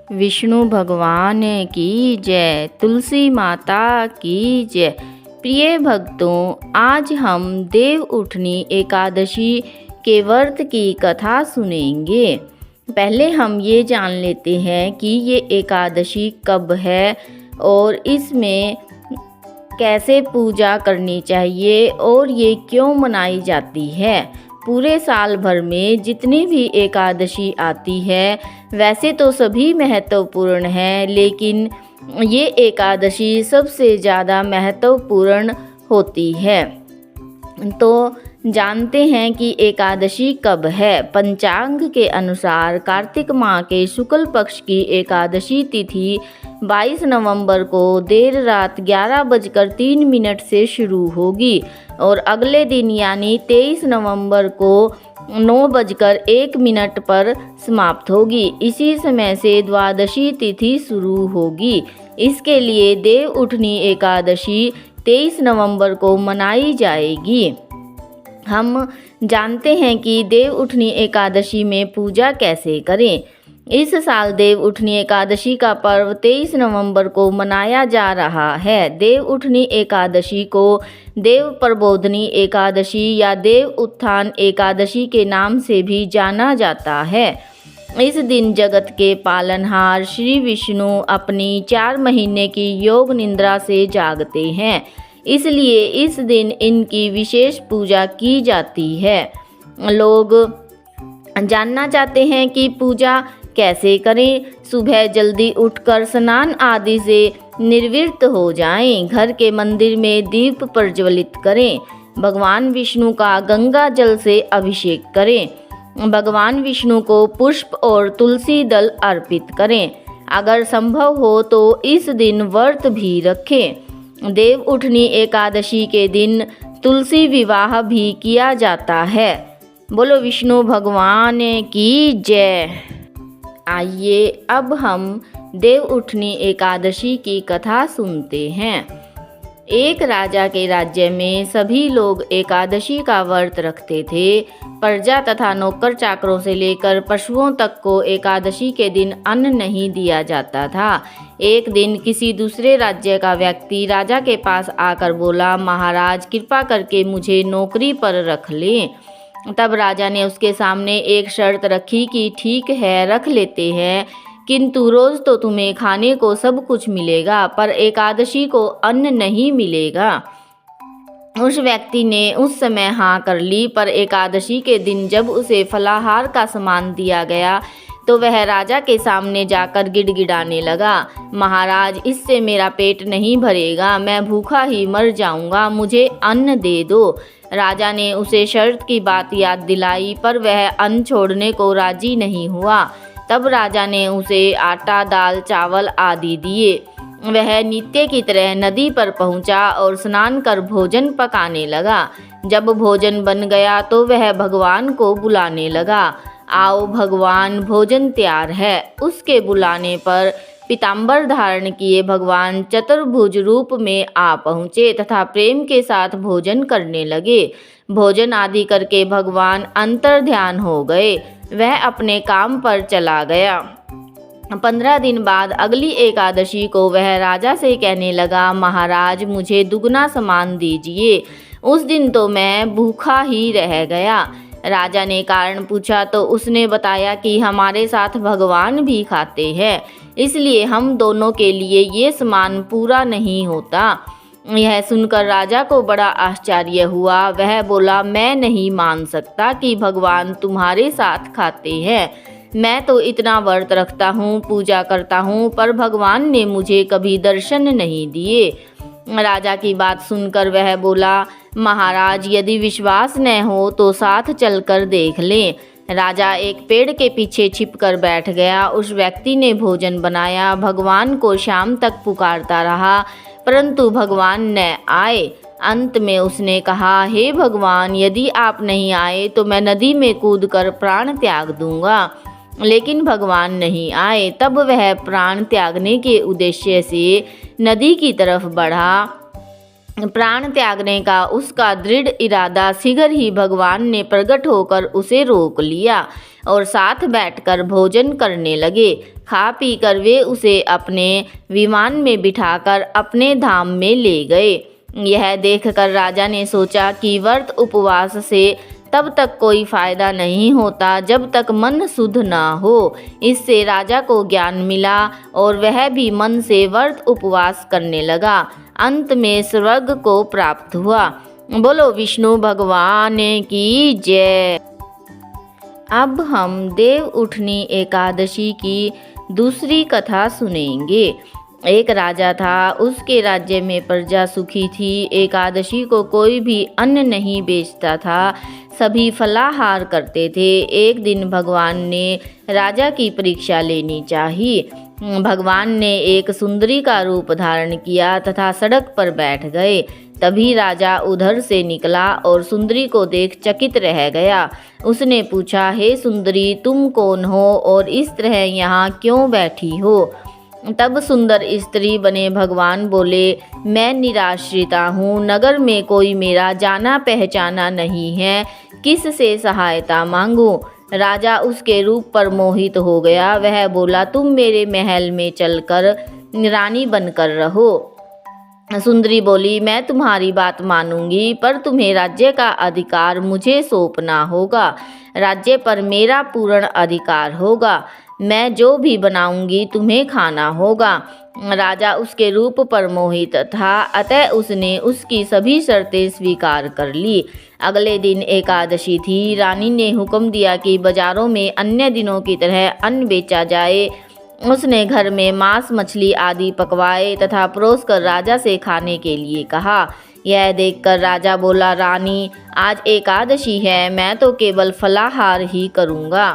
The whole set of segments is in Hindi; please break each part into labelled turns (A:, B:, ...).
A: विष्णु भगवान की जय, तुलसी माता की जय। प्रिय भक्तों, आज हम देव उठनी एकादशी के व्रत की कथा सुनेंगे। पहले हम ये जान लेते हैं कि ये एकादशी कब है और इसमें कैसे पूजा करनी चाहिए और ये क्यों मनाई जाती है। पूरे साल भर में जितनी भी एकादशी आती है वैसे तो सभी महत्वपूर्ण हैं, लेकिन ये एकादशी सबसे ज़्यादा महत्वपूर्ण होती है। तो जानते हैं कि एकादशी कब है। पंचांग के अनुसार कार्तिक माह के शुक्ल पक्ष की एकादशी तिथि 22 नवंबर को देर रात 11:03 से शुरू होगी और अगले दिन यानी 23 नवंबर को 9:01 पर समाप्त होगी। इसी समय से द्वादशी तिथि शुरू होगी। इसके लिए देव उठनी एकादशी 23 नवंबर को मनाई जाएगी। हम जानते हैं कि देव उठनी एकादशी में पूजा कैसे करें। इस साल देव उठनी एकादशी का पर्व 23 नवंबर को मनाया जा रहा है। देव उठनी एकादशी को देव प्रबोधनी एकादशी या देव उत्थान एकादशी के नाम से भी जाना जाता है। इस दिन जगत के पालनहार श्री विष्णु अपनी 4 महीने की योग निद्रा से जागते हैं, इसलिए इस दिन इनकी विशेष पूजा की जाती है। लोग जानना चाहते हैं कि पूजा कैसे करें। सुबह जल्दी उठकर स्नान आदि से निर्वृत्त हो जाएं। घर के मंदिर में दीप प्रज्वलित करें। भगवान विष्णु का गंगा जल से अभिषेक करें। भगवान विष्णु को पुष्प और तुलसी दल अर्पित करें। अगर संभव हो तो इस दिन व्रत भी रखें। देव उठनी एकादशी के दिन तुलसी विवाह भी किया जाता है। बोलो विष्णु भगवान की जय। आइए अब हम देव उठनी एकादशी की कथा सुनते हैं। एक राजा के राज्य में सभी लोग एकादशी का व्रत रखते थे। प्रजा तथा नौकर चाकरों से लेकर पशुओं तक को एकादशी के दिन अन्न नहीं दिया जाता था। एक दिन किसी दूसरे राज्य का व्यक्ति राजा के पास आकर बोला, महाराज कृपा करके मुझे नौकरी पर रख लें। तब राजा ने उसके सामने एक शर्त रखी कि ठीक है रख लेते हैं, किंतु रोज तो तुम्हें खाने को सब कुछ मिलेगा पर एकादशी को अन्न नहीं मिलेगा। उस व्यक्ति ने उस समय हाँ कर ली, पर एकादशी के दिन जब उसे फलाहार का सामान दिया गया तो वह राजा के सामने जाकर गिड़गिड़ाने लगा, महाराज इससे मेरा पेट नहीं भरेगा, मैं भूखा ही मर जाऊंगा, मुझे अन्न दे दो। राजा ने उसे शर्त की बात याद दिलाई, पर वह अन्न छोड़ने को राजी नहीं हुआ। तब राजा ने उसे आटा, दाल, चावल आदि दिए। वह नित्य की तरह नदी पर पहुंचा और स्नान कर भोजन पकाने लगा। जब भोजन बन गया तो वह भगवान को बुलाने लगा, आओ भगवान भोजन तैयार है। उसके बुलाने पर पीताम्बर धारण किए भगवान चतुर्भुज रूप में आ पहुँचे तथा प्रेम के साथ भोजन करने लगे। भोजन आदि करके भगवान अंतर्ध्यान हो गए। वह अपने काम पर चला गया। 15 दिन बाद अगली एकादशी को वह राजा से कहने लगा, महाराज मुझे दुगना सामान दीजिए, उस दिन तो मैं भूखा ही रह गया। राजा ने कारण पूछा तो उसने बताया कि हमारे साथ भगवान भी खाते हैं, इसलिए हम दोनों के लिए ये सामान पूरा नहीं होता। यह सुनकर राजा को बड़ा आश्चर्य हुआ। वह बोला, मैं नहीं मान सकता कि भगवान तुम्हारे साथ खाते हैं। मैं तो इतना व्रत रखता हूँ, पूजा करता हूँ, पर भगवान ने मुझे कभी दर्शन नहीं दिए। राजा की बात सुनकर वह बोला, महाराज यदि विश्वास न हो तो साथ चलकर देख लें। राजा एक पेड़ के पीछे छिपकर बैठ गया। उस व्यक्ति ने भोजन बनाया, भगवान को शाम तक पुकारता रहा, परंतु भगवान न आए। अंत में उसने कहा, हे भगवान यदि आप नहीं आए तो मैं नदी में कूदकर प्राण त्याग दूंगा। लेकिन भगवान नहीं आए। तब वह प्राण त्यागने के उद्देश्य से नदी की तरफ बढ़ा प्राण त्यागने का उसका दृढ़ इरादा शीघ्र ही भगवान ने प्रकट होकर उसे रोक लिया और साथ बैठकर भोजन करने लगे। खा पी कर वे उसे अपने विमान में बिठाकर अपने धाम में ले गए। यह देखकर राजा ने सोचा कि व्रत उपवास से तब तक कोई फायदा नहीं होता जब तक मन शुद्ध ना हो। इससे राजा को ज्ञान मिला और वह भी मन से व्रत उपवास करने लगा। अंत में स्वर्ग को प्राप्त हुआ। बोलो विष्णु भगवान की जय। अब हम देव उठनी एकादशी की दूसरी कथा सुनेंगे। एक राजा था, उसके राज्य में प्रजा सुखी थी। एकादशी को कोई भी अन्न नहीं बेचता था, सभी फलाहार करते थे। एक दिन भगवान ने राजा की परीक्षा लेनी चाहिए। भगवान ने एक सुंदरी का रूप धारण किया तथा सड़क पर बैठ गए। तभी राजा उधर से निकला और सुंदरी को देख चकित रह गया। उसने पूछा, हे सुंदरी, तुम कौन हो और इस तरह यहाँ क्यों बैठी हो? तब सुंदर स्त्री बने भगवान बोले, मैं निराश्रिता हूँ, नगर में कोई मेरा जाना पहचाना नहीं है, किस से सहायता मांगूं? राजा उसके रूप पर मोहित हो गया। वह बोला, तुम मेरे महल में चलकर रानी बनकर रहो। सुंदरी बोली, मैं तुम्हारी बात मानूंगी, पर तुम्हें राज्य का अधिकार मुझे सौंपना होगा। राज्य पर मेरा पूर्ण अधिकार होगा। मैं जो भी बनाऊंगी तुम्हें खाना होगा। राजा उसके रूप पर मोहित था, अतः उसने उसकी सभी शर्तें स्वीकार कर ली। अगले दिन एकादशी थी। रानी ने हुक्म दिया कि बाजारों में अन्य दिनों की तरह अन्न बेचा जाए। उसने घर में मांस मछली आदि पकवाए तथा परोसकर राजा से खाने के लिए कहा। यह देखकर राजा बोला, रानी, आज एकादशी है, मैं तो केवल फलाहार ही करूँगा।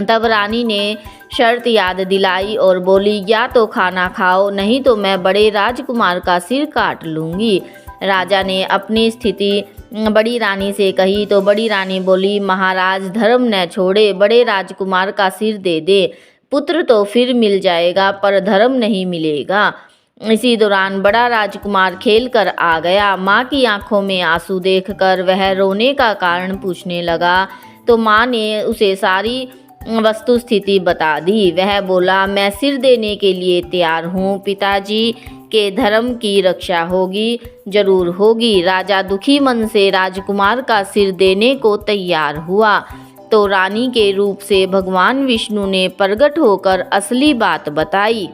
A: तब रानी ने शर्त याद दिलाई और बोली, या तो खाना खाओ, नहीं तो मैं बड़े राजकुमार का सिर काट लूँगी। राजा ने अपनी स्थिति बड़ी रानी से कही तो बड़ी रानी बोली, महाराज, धर्म न छोड़े, बड़े राजकुमार का सिर दे दे। पुत्र तो फिर मिल जाएगा, पर धर्म नहीं मिलेगा। इसी दौरान बड़ा राजकुमार खेल कर आ गया। माँ की आंखों में आंसू देखकर वह रोने का कारण पूछने लगा, तो माँ ने उसे सारी वस्तु स्थिति बता दी। वह बोला, मैं सिर देने के लिए तैयार हूँ, पिताजी के धर्म की रक्षा होगी, जरूर होगी। राजा दुखी मन से राजकुमार का सिर देने को तैयार हुआ तो रानी के रूप से भगवान विष्णु ने प्रकट होकर असली बात बताई।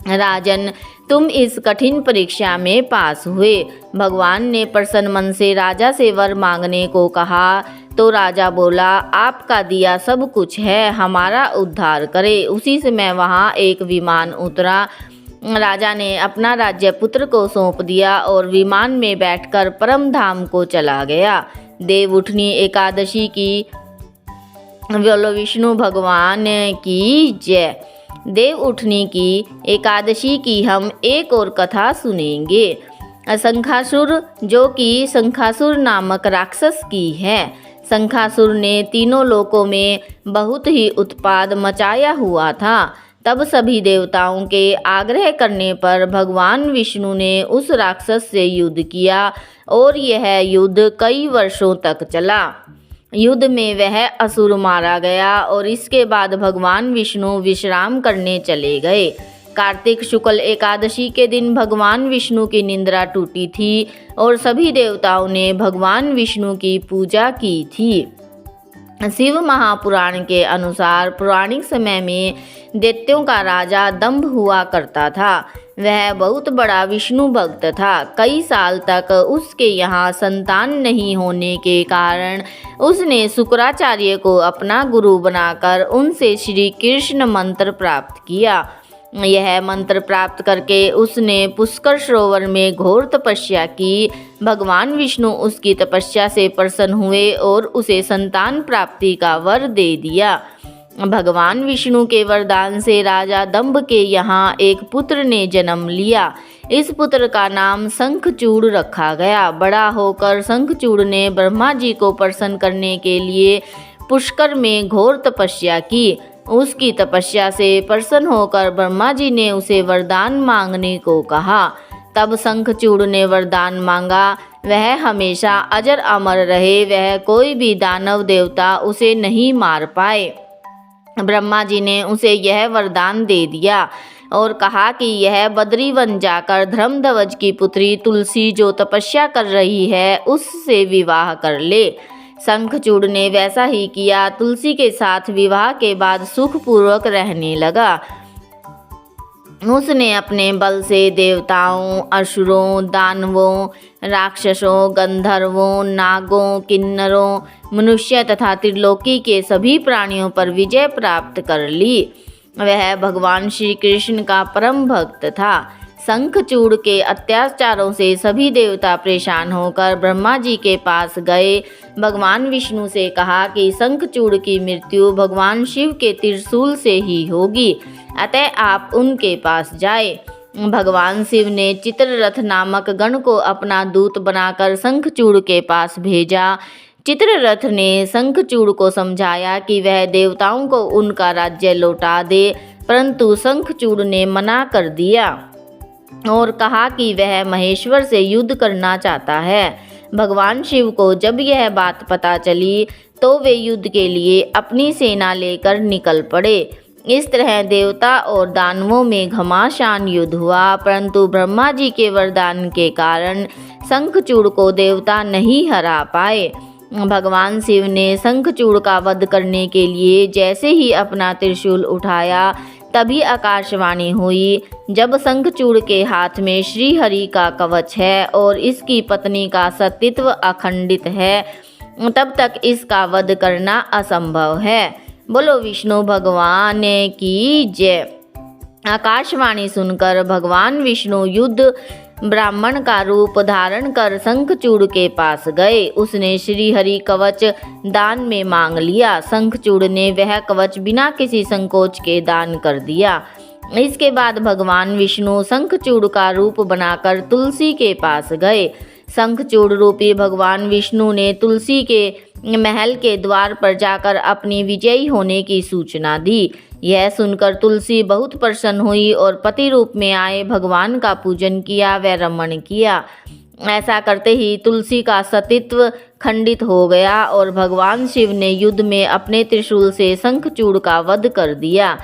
A: राजन, तुम इस कठिन परीक्षा में पास हुए। भगवान ने प्रसन्न मन से राजा से वर मांगने को कहा तो राजा बोला, आपका दिया सब कुछ है, हमारा उद्धार करे। उसी समय वहाँ एक विमान उतरा। राजा ने अपना राज्य पुत्र को सौंप दिया और विमान में बैठकर परम धाम को चला गया। देव उठनी एकादशी की बोलो विष्णु भगवान की जय। देव उठनी की एकादशी की हम एक और कथा सुनेंगे। शंखासुर, जो कि शंखासुर नामक राक्षस की है। शंखासुर ने तीनों लोकों में बहुत ही उत्पात मचाया हुआ था। तब सभी देवताओं के आग्रह करने पर भगवान विष्णु ने उस राक्षस से युद्ध किया और यह युद्ध कई वर्षों तक चला। युद्ध में वह असुर मारा गया और इसके बाद भगवान विष्णु विश्राम करने चले गए। कार्तिक शुक्ल एकादशी के दिन भगवान विष्णु की निद्रा टूटी थी और सभी देवताओं ने भगवान विष्णु की पूजा की थी। शिव महापुराण के अनुसार पौराणिक समय में दैत्यों का राजा दंभ हुआ करता था। वह बहुत बड़ा विष्णु भक्त था। कई साल तक उसके यहाँ संतान नहीं होने के कारण उसने शुक्राचार्य को अपना गुरु बनाकर उनसे श्री कृष्ण मंत्र प्राप्त किया। यह मंत्र प्राप्त करके उसने पुष्कर सरोवर में घोर तपस्या की। भगवान विष्णु उसकी तपस्या से प्रसन्न हुए और उसे संतान प्राप्ति का वर दे दिया। भगवान विष्णु के वरदान से राजा दंभ के यहाँ एक पुत्र ने जन्म लिया। इस पुत्र का नाम शंखचूड़ रखा गया। बड़ा होकर शंखचूड़ ने ब्रह्मा जी को प्रसन्न करने के लिए पुष्कर में घोर तपस्या की। उसकी तपस्या से प्रसन्न होकर ब्रह्मा जी ने उसे वरदान मांगने को कहा। तब शंखचूड़ ने वरदान मांगा, वह हमेशा अजर अमर रहे, वह कोई भी दानव देवता उसे नहीं मार पाए। ब्रह्मा जी ने उसे यह वरदान दे दिया और कहा कि यह बद्री वन जाकर धर्मध्वज की पुत्री तुलसी जो तपस्या कर रही है उससे विवाह कर ले। शंखचूड़ ने वैसा ही किया। तुलसी के साथ विवाह के बाद सुखपूर्वक रहने लगा। उसने अपने बल से देवताओं, असुरों, दानवों, राक्षसों, गंधर्वों, नागों, किन्नरों, मनुष्य तथा त्रिलोकी के सभी प्राणियों पर विजय प्राप्त कर ली। वह भगवान श्री कृष्ण का परम भक्त था। शंखचूड़ के अत्याचारों से सभी देवता परेशान होकर ब्रह्मा जी के पास गए। भगवान विष्णु से कहा कि शंखचूड़ की मृत्यु भगवान शिव के त्रिशूल से ही होगी, अतः आप उनके पास जाए। भगवान शिव ने चित्ररथ नामक गण को अपना दूत बनाकर शंखचूड़ के पास भेजा। चित्ररथ ने शंखचूड़ को समझाया कि वह देवताओं को उनका राज्य लौटा दे, परंतु शंखचूड़ ने मना कर दिया और कहा कि वह महेश्वर से युद्ध करना चाहता है। भगवान शिव को जब यह बात पता चली तो वे युद्ध के लिए अपनी सेना लेकर निकल पड़े। इस तरह देवता और दानवों में घमासान युद्ध हुआ, परंतु ब्रह्मा जी के वरदान के कारण शंखचूड़ को देवता नहीं हरा पाए। भगवान शिव ने शंखचूड़ का वध करने के लिए जैसे ही अपना त्रिशूल उठाया, तभी आकाशवाणी हुई, जब शंखचूड़ के हाथ में श्री हरि का कवच है और इसकी पत्नी का सतीत्व अखंडित है, तब तक इसका वध करना असंभव है। बोलो विष्णु भगवान की जय। आकाशवाणी सुनकर भगवान विष्णु युद्ध ब्राह्मण का रूप धारण कर शंखचूड़ के पास गए। उसने श्री हरि कवच दान में मांग लिया। शंखचूड़ ने वह कवच बिना किसी संकोच के दान कर दिया। इसके बाद भगवान विष्णु शंखचूड़ का रूप बनाकर तुलसी के पास गए। शंखचूड़ रूपी भगवान विष्णु ने तुलसी के महल के द्वार पर जाकर अपनी विजयी होने की सूचना दी। यह सुनकर तुलसी बहुत प्रसन्न हुई और पति रूप में आए भगवान का पूजन किया व रमण किया। ऐसा करते ही तुलसी का सतीत्व खंडित हो गया और भगवान शिव ने युद्ध में अपने त्रिशूल से शंखचूड़ का वध कर दिया।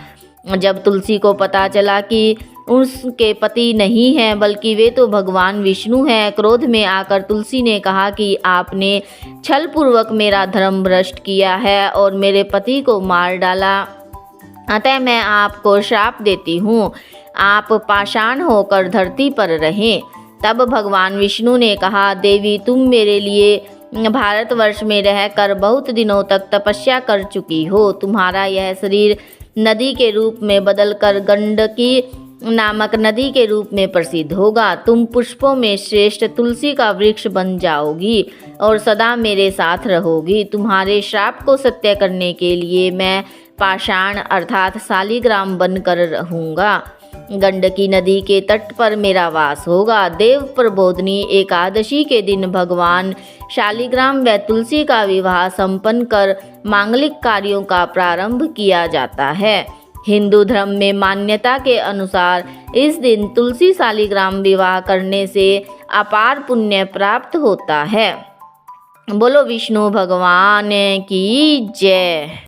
A: जब तुलसी को पता चला कि उसके पति नहीं हैं बल्कि वे तो भगवान विष्णु हैं, क्रोध में आकर तुलसी ने कहा कि आपने छल पूर्वक मेरा धर्म भ्रष्ट किया है और मेरे पति को मार डाला, अतः मैं आपको श्राप देती हूँ, आप पाषाण होकर धरती पर रहें। तब भगवान विष्णु ने कहा, देवी तुम मेरे लिए भारतवर्ष में रहकर बहुत दिनों तक तपस्या कर चुकी हो। तुम्हारा यह शरीर नदी के रूप में बदलकर गंडकी नामक नदी के रूप में प्रसिद्ध होगा। तुम पुष्पों में श्रेष्ठ तुलसी का वृक्ष बन जाओगी और सदा मेरे साथ रहोगी। तुम्हारे श्राप को सत्य करने के लिए मैं पाषाण अर्थात शालिग्राम बनकर रहूँगा। गंडकी नदी के तट पर मेरा वास होगा। देव प्रबोधनी एकादशी के दिन भगवान शालिग्राम व तुलसी का विवाह संपन्न कर मांगलिक कार्यों का प्रारंभ किया जाता है। हिंदू धर्म में मान्यता के अनुसार इस दिन तुलसी शालिग्राम विवाह करने से अपार पुण्य प्राप्त होता है। बोलो विष्णु भगवान की जय।